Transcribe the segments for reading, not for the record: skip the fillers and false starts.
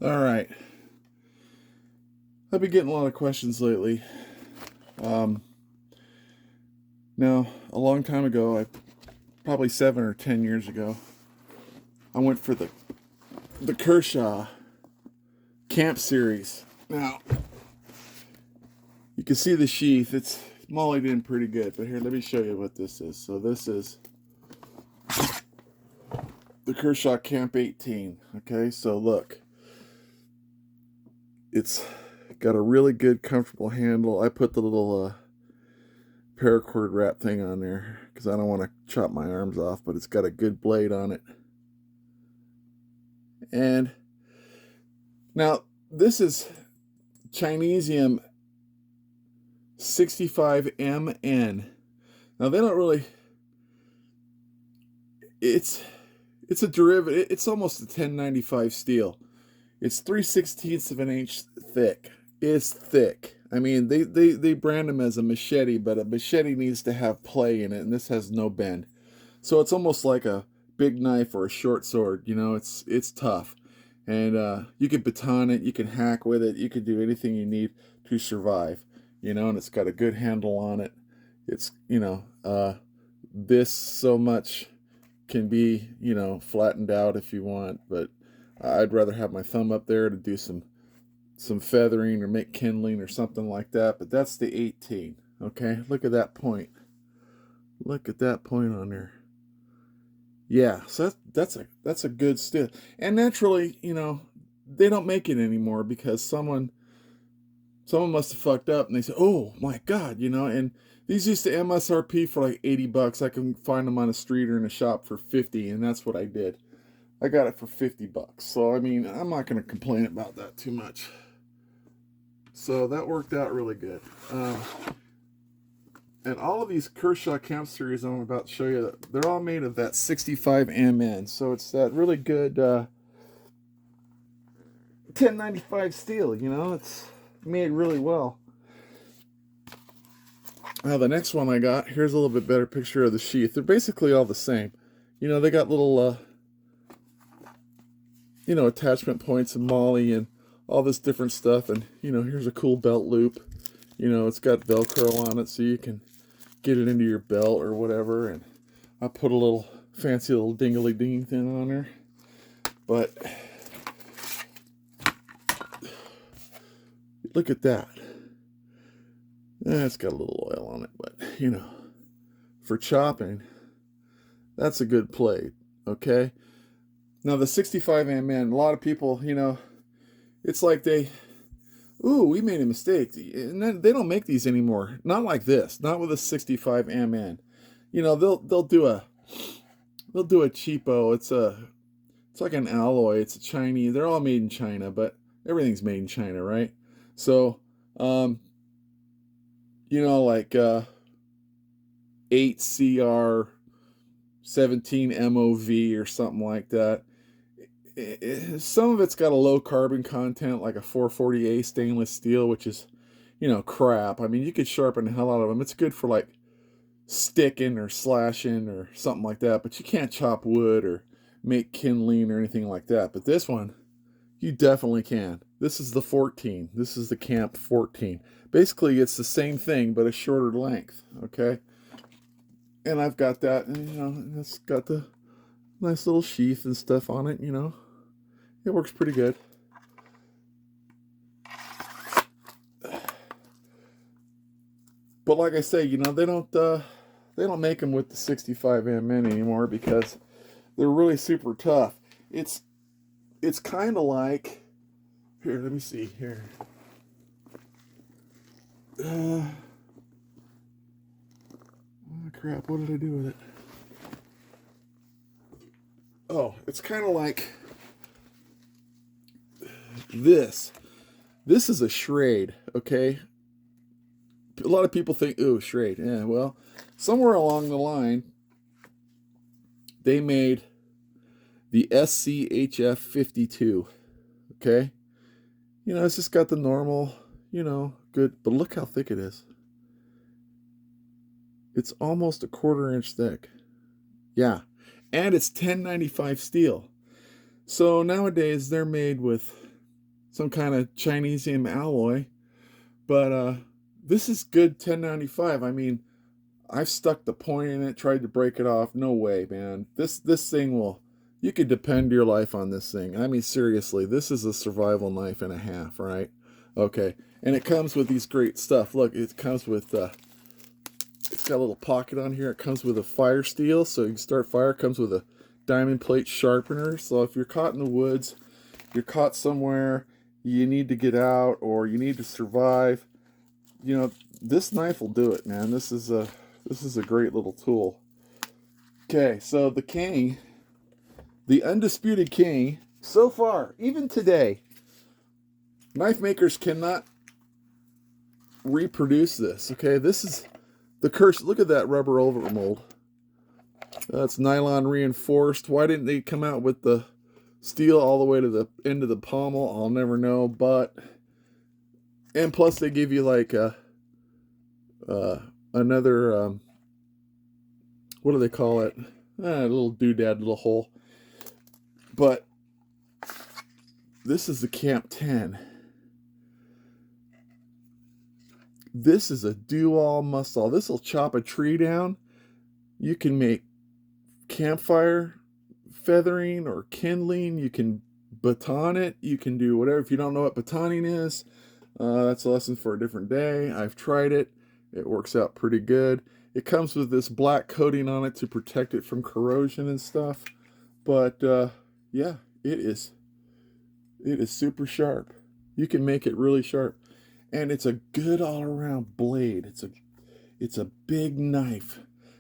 All right. I've been getting a lot of questions lately. Um, Now, a long time ago, probably 7 or 10 years ago, I went for the Kershaw Camp series. Now, you can see the sheath. It's mollied in pretty good. But here, let me show you what this is. So this is the Kershaw Camp 18. Okay, so look. It's got a really good, comfortable handle. I put the little paracord wrap thing on there because I don't want to chop my arms off, but it's got a good blade on it. And now this is Chinesium 65MN. Now they don't really, it's a derivative. It's almost a 1095 steel. It's 3/16 of an inch thick. It's thick. I mean, they brand them as a machete, but a machete needs to have play in it, and this has no bend. So it's almost like a big knife or a short sword. You know, it's tough, and you can baton it, you can hack with it, you can do anything you need to survive. You know, and it's got a good handle on it. It's this so much can be flattened out if you want, but I'd rather have my thumb up there to do some feathering or make kindling or something like that. But that's the 18. Okay, look at that point. Look at that point on there. Yeah, so that's a good steel. And naturally, they don't make it anymore because someone must have fucked up and they said, "Oh my God," and these used to MSRP for like $80. I can find them on a street or in a shop for 50, and that's what I did. I got it for $50. So I mean, I'm not going to complain about that too much. So that worked out really good. And all of these Kershaw Camp series I'm about to show you, they're all made of that 65MN. So it's that really good 1095 steel. It's made really well. Now the next one I got, here's a little bit better picture of the sheath. They're basically all the same. They got little attachment points and molly and all this different stuff. And, here's a cool belt loop. It's got Velcro on it so you can get it into your belt or whatever. And I put a little fancy little dingly-ding thing on there. But look at that. It's got a little oil on it, but, for chopping, that's a good blade, okay? Now, the 65MN, a lot of people, it's like we made a mistake. And they don't make these anymore. Not like this. Not with a 65MN. They'll do a cheapo. It's like an alloy. It's a Chinese. They're all made in China, but everything's made in China, right? So, like 8CR 17 MOV or something like that. Some of it's got a low carbon content, like a 440A stainless steel, which is, crap. I mean, you could sharpen the hell out of them. It's good for like sticking or slashing or something like that, but you can't chop wood or make kindling or anything like that. But this one, you definitely can. This is the 14. This is the Camp 14. Basically, it's the same thing, but a shorter length, okay? And I've got that, and, it's got the nice little sheath and stuff on it, It works pretty good. But like I say, they don't make them with the 65MN anymore because they're really super tough. It's kind of like, here, let me see here. Oh crap, what did I do with it? Oh, it's kind of like this. This is a Schrade, okay? A lot of people think, ooh, Schrade. Yeah, well, somewhere along the line, they made the SCHF 52, okay? It's just got the normal, good, but look how thick it is. It's almost a 1/4 inch thick. Yeah, and it's 1095 steel. So nowadays they're made with some kind of Chinesium alloy. But this is good 1095. I mean, I've stuck the point in it, tried to break it off. No way, man. This thing will. You could depend your life on this thing. I mean, seriously, this is a survival knife and a half, right? Okay, and it comes with these great stuff. Look, it comes with. It's got a little pocket on here. It comes with a fire steel, so you can start fire. It comes with a diamond plate sharpener. So if you're caught in the woods, you're caught somewhere, you need to get out or you need to survive, you know, this knife will do it, man. This is a great little tool. Okay, so the king, the undisputed king, so far, even today, knife makers cannot reproduce this. Okay, this is the curse. Look at that rubber overmold. That's nylon reinforced. Why didn't they come out with the steel all the way to the end of the pommel? I'll never know. But and plus they give you like another what do they call it? A little doodad, little hole. But this is the Camp 10. This is a do-all, must-all. This will chop a tree down. You can make campfire feathering or kindling. You can baton it. You can do whatever. If you don't know what batoning is, that's a lesson for a different day. I've tried it. It works out pretty good. It comes with this black coating on it to protect it from corrosion and stuff. But yeah, it is super sharp. You can make it really sharp. And it's a good all-around blade. It's a big knife.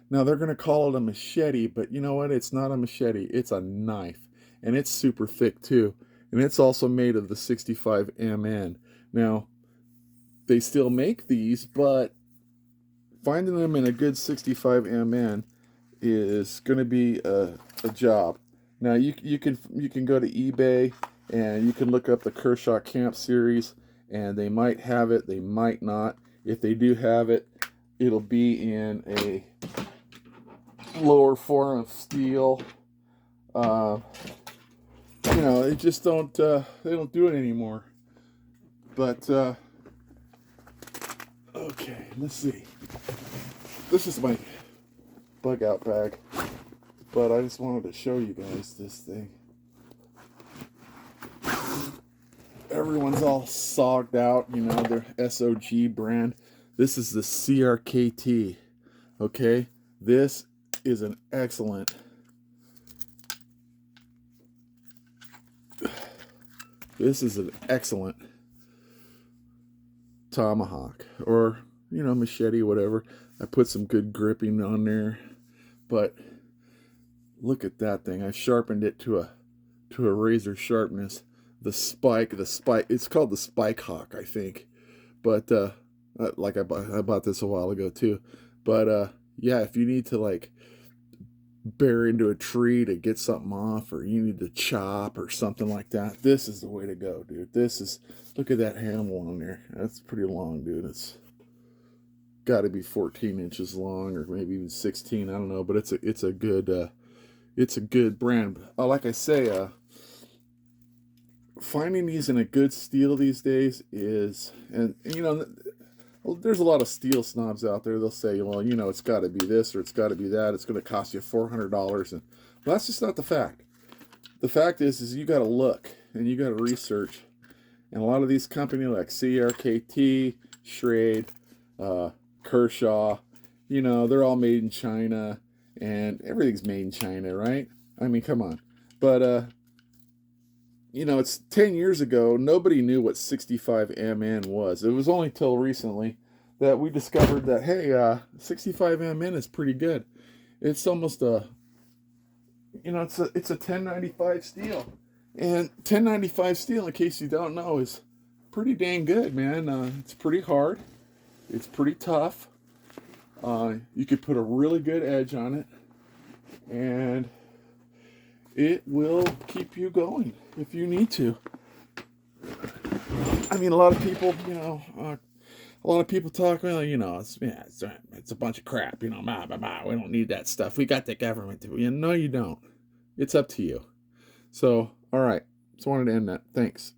Now they're going to call it a machete, but you know what? It's not a machete. It's a knife. And it's super thick too. And it's also made of the 65 MN. Now, they still make these, but finding them in a good 65 MN is going to be a job. Now you can go to eBay and you can look up the Kershaw Camp series, and they might have it, they might not. If they do have it, it'll be in a lower form of steel. You know, they just don't they don't do it anymore. But okay, let's see. This is my bug out bag, but I just wanted to show you guys this thing. Everyone's all sogged out, you know, their SOG brand. This is the CRKT, okay? This is an excellent tomahawk, or, you know, machete, whatever. I put some good gripping on there, but look at that thing. I sharpened it to a razor sharpness. The spike, it's called the Spike Hawk, I think. But like I bought this a while ago too. But yeah, if you need to like bear into a tree to get something off, or you need to chop or something like that, this is the way to go, dude. Look at that handle on there. That's pretty long, dude. It's got to be 14 inches long, or maybe even 16. I don't know, but it's a good brand. Like I say, finding these in a good steel these days is, and you know, there's a lot of steel snobs out there. They'll say, well, you know, it's got to be this or it's got to be that. It's going to cost you $400, and well, that's just not the fact. The fact is you got to look and you got to research. And a lot of these companies like CRKT, Schrade, Kershaw, you know, they're all made in China, and everything's made in China, right? I mean, come on. But you know, it's 10 years ago. Nobody knew what 65 MN was. It was only till recently that we discovered that, hey, 65 MN is pretty good. It's almost a, you know, it's a 1095 steel. And 1095 steel, in case you don't know, is pretty dang good, man. It's pretty hard. It's pretty tough. You could put a really good edge on it, and it will keep you going if you need to. I mean, a lot of people, you know, talk, well, you know, it's a bunch of crap, you know, we don't need that stuff. We got the government to, you know, no, you don't. It's up to you. So, all right. Just wanted to end that. Thanks.